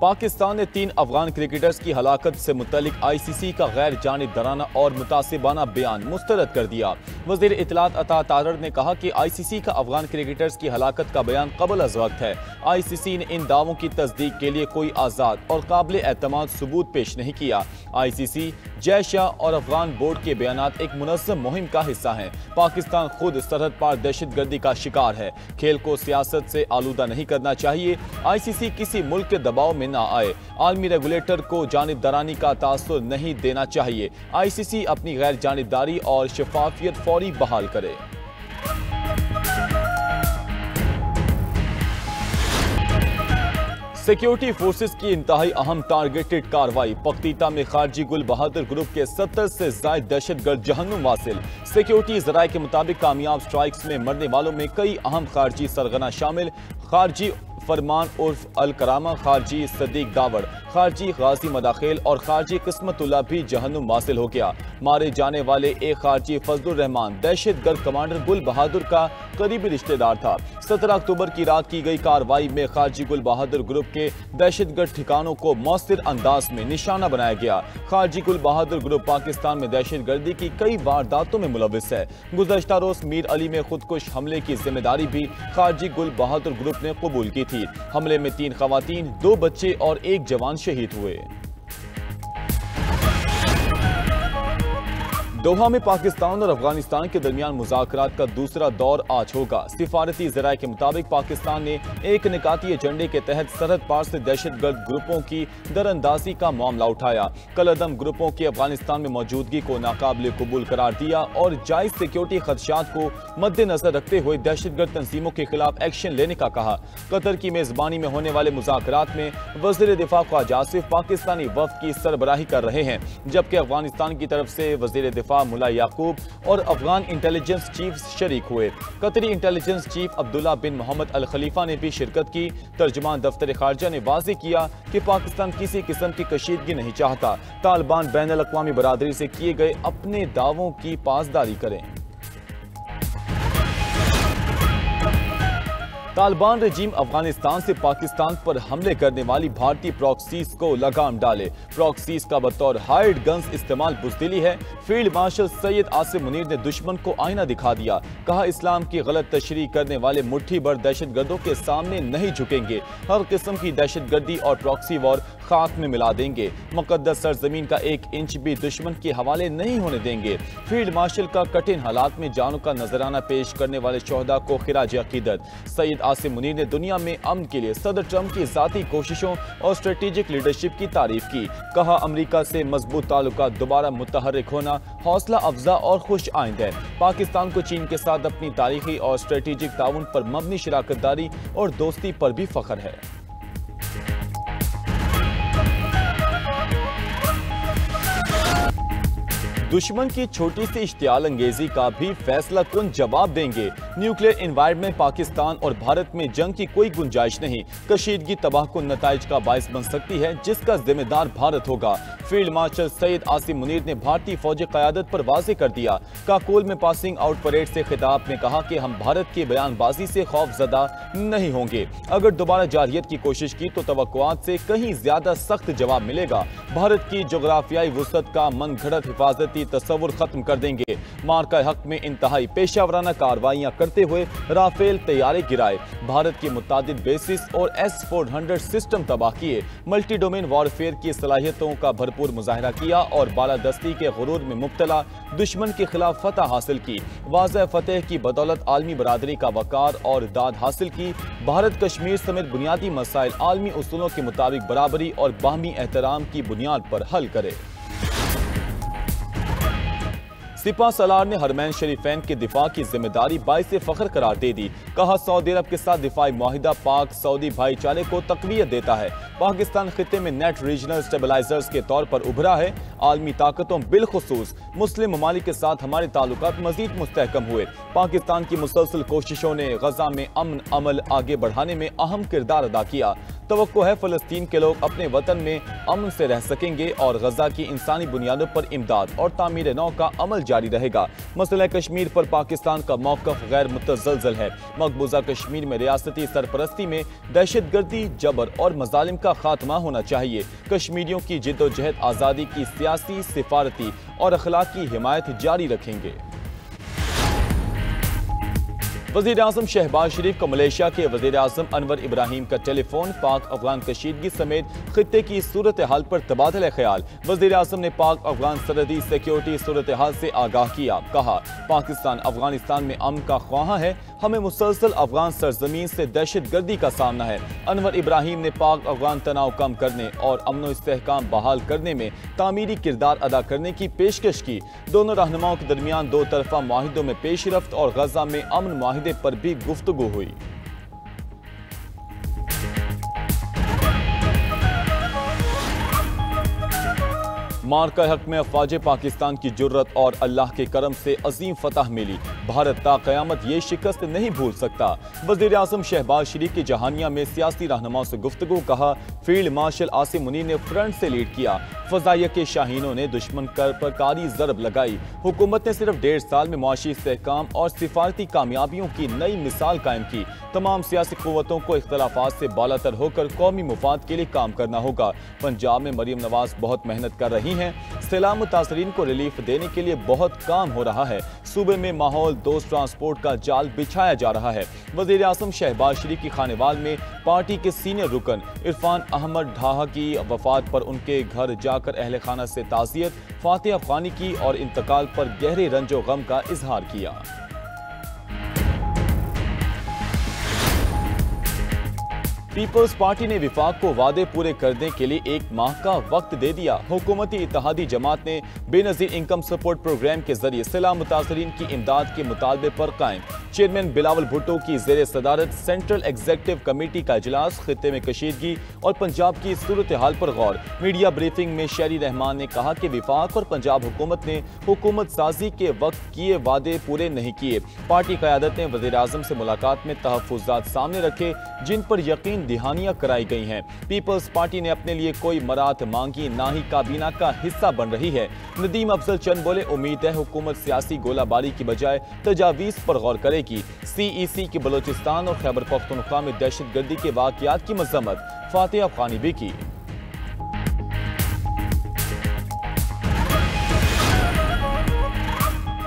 पाकिस्तान ने 3 अफगान क्रिकेटर्स की हलाकत से मुतल्लिक ICC का गैर जानिबदाराना और मुतासिबाना बयान मुस्तरद कर दिया। वज़ीर इत्तलात अता तारर ने कहा कि ICC का अफगान क्रिकेटर्स की हलाकत का बयान क़ब्ल अज़ वक्त है। ICC ने इन दावों की तस्दीक के लिए कोई आज़ाद और काबिल एतमाद सबूत पेश नहीं किया। ICC, जय-शाह और अफगान बोर्ड के बयानात एक मुनज़्ज़म मुहिम का हिस्सा हैं। पाकिस्तान खुद सरहद पार दहशतगर्दी का शिकार है। खेल को सियासत से आलूदा नहीं करना चाहिए। ICC किसी मुल्क के दबाव में ना आए। आलमी रेगुलेटर को जानिबदारानी का तासुर नहीं देना चाहिए। ICC अपनी गैर जानिबदारी और शफाफियत फौरी बहाल करे। सिक्योरिटी फोर्सेस की इंतहाई अहम टारगेटेड कार्रवाई। पख्तीता में खारजी गुल बहादुर ग्रुप के 70 से ज़ायद दहशतगर्द जहन्नुम वासिल। सिक्योरिटी ज़राए के मुताबिक कामयाब स्ट्राइक्स में मरने वालों में कई अहम खारजी सरगना शामिल। खारजी फरमान उर्फ अल करामा, खारजी सदीक दावड़, खारजी गाजी मदाखिल और खारजी किस्मतुल्लाह भी जहन्नुम वासिल हो गया। मारे जाने वाले एक खारजी फजलुर रहमान दहशतगर्द कमांडर गुल बहादुर का करीबी रिश्तेदार था। 17 अक्टूबर की रात की गई कार्रवाई में खारजी गुल बहादुर ग्रुप के दहशतगर्द ठिकानों को मौसर अंदाज में निशाना बनाया गया। खारजी गुल बहादुर ग्रुप पाकिस्तान में दहशतगर्दी की कई वारदातों में मुलविस है। गुज़श्ता रोज मीर अली में खुदकुश हमले की जिम्मेदारी भी खारजी गुल बहादुर ग्रुप ने कबूल की थी। हमले में 3 खवातीन, 2 बच्चे और 1 जवान शहीद हुए। दोहा में पाकिस्तान और अफगानिस्तान के दरमियान मुज़ाकरात का दूसरा दौर आज होगा। सिफारती ज़राए के मुताबिक पाकिस्तान ने एक निकाती एजेंडे के तहत सरहद पार से दहशतगर्द ग्रुपों की दरअंदाजी का मामला उठाया। कलअदम ग्रुपों की अफगानिस्तान में मौजूदगी को नाकाबिल कबूल करार दिया और जायज़ सिक्योरिटी खदशात को मद्देनजर रखते हुए दहशतगर्द तंजीमों के खिलाफ एक्शन लेने का कहा। कतर की मेज़बानी में होने वाले मुज़ाकरात में वज़ीर दिफा ख्वाजा आसिफ पाकिस्तानी वफ़द की सरबराही कर रहे हैं, जबकि अफगानिस्तान की तरफ से वज़ीर दिफा मुला याकूब और अफगान इंटेलिजेंस चीफ शरीक हुए। कतरी इंटेलिजेंस चीफ अब्दुल्ला बिन मोहम्मद अल खलीफा ने भी शिरकत की। तर्जुमान दफ्तर खारजा ने वाज़ेह किया कि पाकिस्तान किसी किस्म की कशीदगी नहीं चाहता। तालिबान बैनुल अक़वामी बरादरी से किए गए अपने दावों की पासदारी करें। तालिबान रजीम अफगानिस्तान से पाकिस्तान पर हमले करने वाली भारतीय प्रॉक्सीज को लगाम डाले। प्रॉक्सीज का बतौर हायर्ड गन्स इस्तेमाल बुज़दिली है। फील्ड मार्शल सैयद आसिम मुनीर ने दुश्मन को आईना दिखा दिया। कहा, इस्लाम की गलत तशरीह करने वाले मुट्ठी भर दहशतगर्दों के सामने नहीं झुकेंगे। हर किस्म की दहशतगर्दी और प्रॉक्सी वॉर खाक में मिला देंगे। मुकद्दस सरजमीन का 1 इंच भी दुश्मन के हवाले नहीं होने देंगे। फील्ड मार्शल का कठिन हालात में जानों का नजराना पेश करने वाले शोहदा को खिराज अकीदत। सैयद आसिम मुनीर ने दुनिया में अमन के लिए सदर ट्रंप की जाती कोशिशों और स्ट्रेटेजिक लीडरशिप की तारीफ की। कहा, अमेरिका से मजबूत ताल्लुकात दोबारा मुतहर्रिक होना हौसला अफजा और खुश आइंद है। पाकिस्तान को चीन के साथ अपनी तारीखी और स्ट्रेटेजिक ताउन पर मबनी शराकतदारी और दोस्ती पर भी फख्र है। दुश्मन की छोटी सी इश्तियाल अंगेजी का भी फैसला कुन जवाब देंगे। न्यूक्लियर एनवायरनमेंट पाकिस्तान और भारत में जंग की कोई गुंजाइश नहीं। कशीदगी तबाहकुन नताइज का बायस बन सकती है, जिसका जिम्मेदार भारत होगा। फील्ड मार्शल सैयद आसिम मुनीर ने भारतीय फौजी क़यादत पर वाज़ेह कर दिया। काकोल में पासिंग आउट परेड से खिताब में कहा कि हम भारत की बयानबाजी से खौफजदा नहीं होंगे। अगर दोबारा जारहियत की कोशिश की तो तवक्कुआत से कहीं ज्यादा सख्त जवाब मिलेगा। भारत की जोग्राफियाई वुसअत का मन घड़त हिफाजती तस्वुर खत्म कर देंगे। मार्का हक में इंतहाई पेशावराना कार्रवाइयां करते हुए राफेल तैयारे गिराए। भारत की मुतादिद बेसिस और S-400 सिस्टम तबाह किए। मल्टी डोमेन वॉरफेयर की सलाहियतों का भरपूर मुजाहिरा किया और बालादस्ती के गुरूर में मुब्तला दुश्मन के खिलाफ फतह हासिल की। वाज़ह फतेह की बदौलत आलमी बरादरी का वकार और दाद हासिल की। भारत कश्मीर समेत बुनियादी मसाइल आलमी उसूलों के मुताबिक बराबरी और बाहमी एहतराम की बुनियाद पर हल करे। सिपा सलार ने हरमैन शरीफैन के दिफा की जिम्मेदारी बाइसे फख्र करार दे दी। कहा, सऊदी अरब के साथ दिफाई मुआहिदा पाक सऊदी भाईचारे को तक़वियत देता है। पाकिस्तान खित्ते में नेट रीजनल स्टेबलाइजर्स के तौर पर उभरा है। आलमी ताकतों बिलखुसूस मुस्लिम ममालिक के साथ हमारे ताल्लुकात मजीद मुस्तहकम हुए। पाकिस्तान की मुसलसल कोशिशों ने गजा में अमन अमल आगे बढ़ाने में अहम किरदार अदा किया। तवक्को है फ़लस्तीन के लोग अपने वतन में अमन से रह सकेंगे और गजा की इंसानी बुनियादों पर इमदाद और तामीर नौ का अमल जारी रहेगा। मसला कश्मीर पर पाकिस्तान का मौक़िफ़ गैर मुतज़लज़ल है। मकबूजा कश्मीर में रियासती सरपरस्ती में दहशतगर्दी, जबर और मज़ालिम का खात्मा होना चाहिए। कश्मीरियों की जिद्दोजहद आज़ादी की सियासी, सिफारती और अखलाकी हिमायत जारी रखेंगे। वज़ीर आज़म शहबाज शरीफ को मलेशिया के वज़ीर आज़म अनवर इब्राहिम का टेलीफोन। पाक अफगान कशीदगी समेत खित्ते की सूरत हाल पर तबादला ख्याल। वज़ीर आज़म ने पाक अफगान सरहदी सिक्योरिटी सूरत हाल से आगाह किया। कहा, पाकिस्तान अफगानिस्तान में अमन का ख्वाहा है। हमें मुसलसल अफगान सरजमीन से दहशतगर्दी का सामना है। अनवर इब्राहिम ने पाक अफगान तनाव कम करने और अमन इस्तेहकाम बहाल करने में तामीरी किरदार अदा करने की पेशकश की। दोनों रहनुमाओं के दरमियान दो तरफा माहिदों में पेशरफ्त और गजा में अमन माहिदे पर भी गुफ्तगू हुई। मार्का हक में अफवाज पाकिस्तान की जुर्रत और अल्लाह के करम से अजीम फतह मिली। भारत ता क़यामत ये शिकस्त नहीं भूल सकता। वज़ीर आज़म शहबाज शरीफ की जहानिया में सियासी रहनुमाओं से गुफ्तगू। कहा, फील्ड मार्शल आसिम मुनीर ने फ्रंट से लीड किया। फ़ज़ाइया के शाहीनों ने दुश्मन पर कारी ज़रब लगाई। हुकूमत ने सिर्फ 1.5 साल में मुआशी इस्तेहकाम और सिफारती कामयाबियों की नई मिसाल कायम की। तमाम सियासी क़ुव्वतों को इख्तलाफात से बालातर होकर कौमी मुफाद के लिए काम करना होगा। पंजाब में मरीम नवाज बहुत मेहनत कर रही हैं। सैलाब मुतासरीन को रिलीफ देने के लिए बहुत काम हो रहा है। सूबे में माहौल दोस्त ट्रांसपोर्ट का जाल बिछाया जा रहा है। वज़ीर आज़म शहबाज शरीफ की खानेवाल में पार्टी के सीनियर रुकन इरफान अहमद ढाहा की वफात पर उनके घर जाकर अहले खाना से ताज़ियत, फातिहा ख़्वानी की और इंतकाल पर गहरे रंजो गम का इजहार किया। पीपल्स पार्टी ने विफाक को वादे पूरे करने के लिए 1 माह का वक्त दे दिया। हुकूमती इत्तेहादी जमात ने बेनज़ीर इनकम सपोर्ट प्रोग्राम के जरिए सैलाब मुतासरीन की इमदाद के मुतालबे पर कायम। चेयरमैन बिलावल भुट्टो की ज़ेर सदारत सेंट्रल एग्जीक्यूटिव कमेटी का इजलास। खित्ते में कशीदगी और पंजाब की सूरत हाल पर गौर। मीडिया ब्रीफिंग में शहरी रहमान ने कहा कि विफाक और पंजाब हुकूमत ने हुकूमत साजी के वक्त किए वादे पूरे नहीं किए। पार्टी क़यादत ने वज़ीर आज़म से मुलाकात में तहफ़्फ़ुज़ात सामने रखे जिन पर यकीन दहानियां कराई गई हैं। पीपल्स पार्टी ने अपने लिए कोई मरात मांगी, ना ही काबीना का हिस्सा बन रही है। नदीम अफजल चंद बोले, उम्मीद है हुकूमत सियासी गोलाबारी की बजाय तजावीज़ पर गौर करेगी। CEC की बलोचिस्तान और खैबर पख्तूनख्वा में दहशतगर्दी के वाक़यात की मज़म्मत। फातिहा ख़्वानी भी की।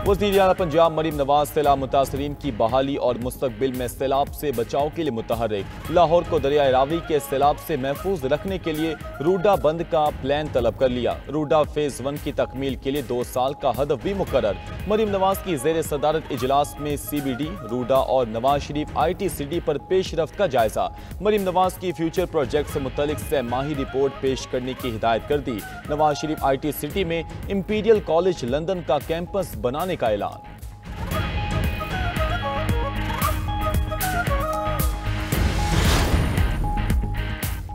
वज़ीर आला पंजाब मरीम नवाज सैलाब मुतासरीन की बहाली और मुस्तकबिल में सैलाब से बचाव के लिए मुतहर्रिक। लाहौर को दरियाए रावी के सैलाब से महफूज रखने के लिए रूडा बंद का प्लान तलब कर लिया। रूडा फेज़ 1 की तकमील के लिए 2 साल का हदफ भी मुकर्रर। मरीम नवाज की ज़ेर सदारत इजलास में CBD, रूडा और नवाज शरीफ ITCD पर पेशरफ्त का जायजा। मरीम नवाज की फ्यूचर प्रोजेक्ट से मुतल्लिक सहमाही रिपोर्ट पेश करने की हिदायत कर दी। नवाज शरीफ ITCD में इंपीरियल कॉलेज लंदन का कैंपस बनाने का ऐलान।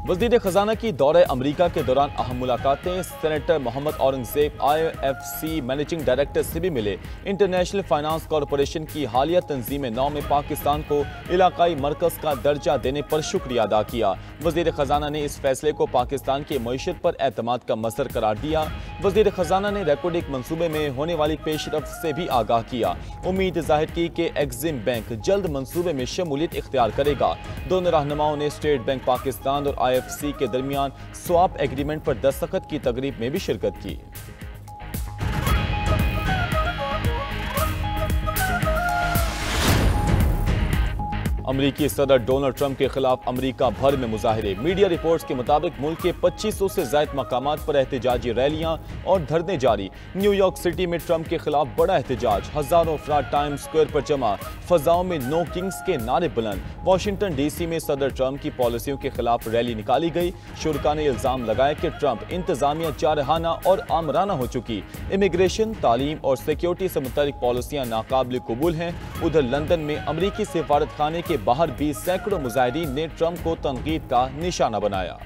वज़ीर खजाना की दौरे अमरीका के दौरान अहम मुलाकातें। Senator Mohammad Aurangzeb IFC managing director से भी मिले। इंटरनेशनल फाइनेंस कॉरपोरेशन की हालिया तंजीम 9 में पाकिस्तान को इलाकाई मरकज़ का दर्जा देने पर शुक्रिया अदा किया। वज़ीर खजाना ने इस फैसले को पाकिस्तान की मईशत पर एतमाद का मसर करार दिया। वज़ीर खजाना ने रेकोडिक मनसूबे में होने वाली पेशरफ्त से भी आगाह किया। उम्मीद जाहिर की कि एक्जिम बैंक जल्द मनसूबे में शमूलियत इख्तियार करेगा। दोनों रहनुमाओं ने स्टेट बैंक पाकिस्तान और IFC के दरमियान स्वैप एग्रीमेंट पर दस्तखत की तकरीब में भी शिरकत की। अमरीकी सदर डोनाल्ड ट्रंप के खिलाफ अमरीका भर में मुजाहिरे। मीडिया रिपोर्ट्स के मुताबिक मुल्क के 2500 से ज्यादा मकामात पर एहतजाजी रैलियां और धरने जारी। न्यूयॉर्क सिटी में ट्रंप के खिलाफ बड़ा एहतजाज। हजारों अफराद टाइम्स स्क्वायर पर जमा। फजाओं में नो किंग्स के नारे बुलंद। वाशिंगटन DC में सदर ट्रंप की पॉलिसियों के खिलाफ रैली निकाली गई। शुरका ने इल्जाम लगाया कि ट्रंप इंतजामिया जारहाना और आमराना हो चुकी। इमिग्रेशन, तालीम और सिक्योरिटी से मुतालिक पॉलिसियां नाकाबिल कबूल हैं। उधर लंदन में अमरीकी सिफारत खाने के बाहर भी सैकड़ों मुजाहिरीन ने ट्रंप को तनकीद का निशाना बनाया।